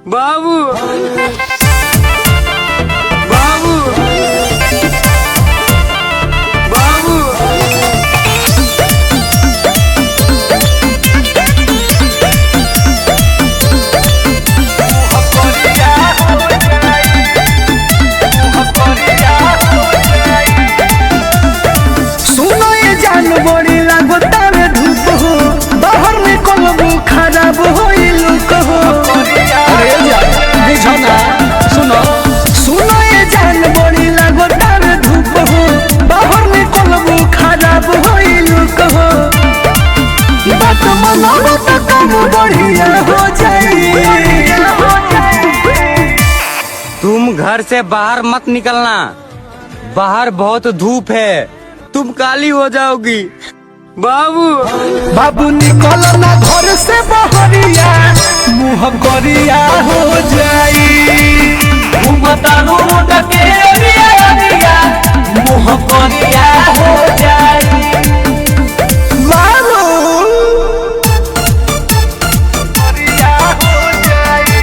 बाबू बाबू बाबू सुनो ये जान बड़ी लागता रे धूप हो, बाहर निकलबू खराब होई लुक हो। अरे जान बुझना सुनो सुनो ये जान बड़ी लागता रे धूप हो, बाहर निकलबू खराब होई लुक हो। बात मनाओ तो काम बढ़िया हो जाए। तुम घर से बाहर मत निकलना, बाहर बहुत धूप है, तुम काली हो जाओगी। बाबू बाबू निकल ना घर से बहरिया, मुँह करिया हो जाई। घूमता रोड के एरिया, मुँह करिया हो जाई। बाबू करिया हो जाई।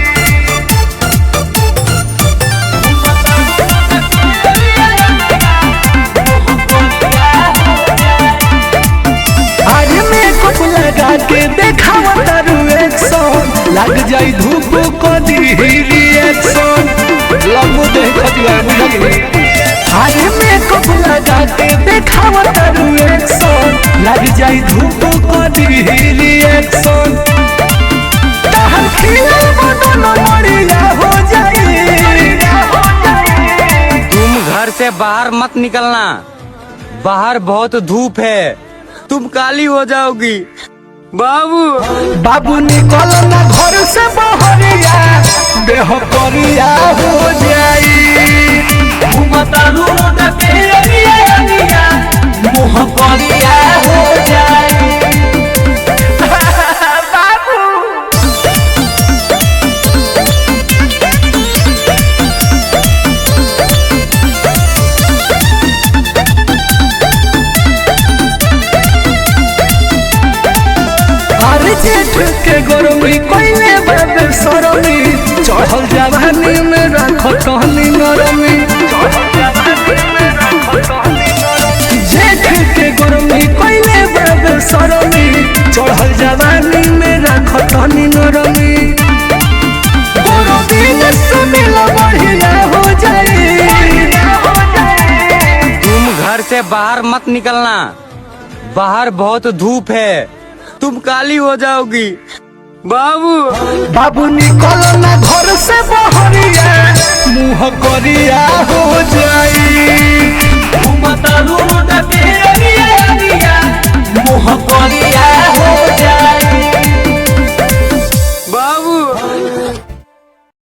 घूमता रोड के एरिया, मुँह करिया हो जाई। आज मेकअप लगा के देखावा तारू एक्शन, लग जाई धूप को दी रिएक्शन। लंबू देख दिया बुझली। आज मेकअप लगा के देखावा तारू एक्शन, लग जाई धूप को दी रिएक्शन। ताहर खिला बदन मरिया हो जाई। तुम घर से बाहर मत निकलना, बाहर बहुत धूप है, तुम काली हो जाओगी। बाबू बाबू निकल ना घर से बहरिया, देह करिया हो जाई। घूमता रोड के एरिया, मुँह करिया हो जाई। बाबू अरे जेठ के गरमी कोइले बाबे सरमी, चढ़ल जवानी में रख टहनी नरमी। जेठ के गरमी कोइले बाबे सरमी, चढ़ल जवानी में रख टहनी नरमी। गरमी में सुमिल बढ़िया हो जाए। तुम घर से बाहर मत निकलना, बाहर बहुत धूप है, तुम काली हो जाओगी। बाबू बाबू निकल ना घर से बहरिया, मुँह करिया हो जाई। घूमता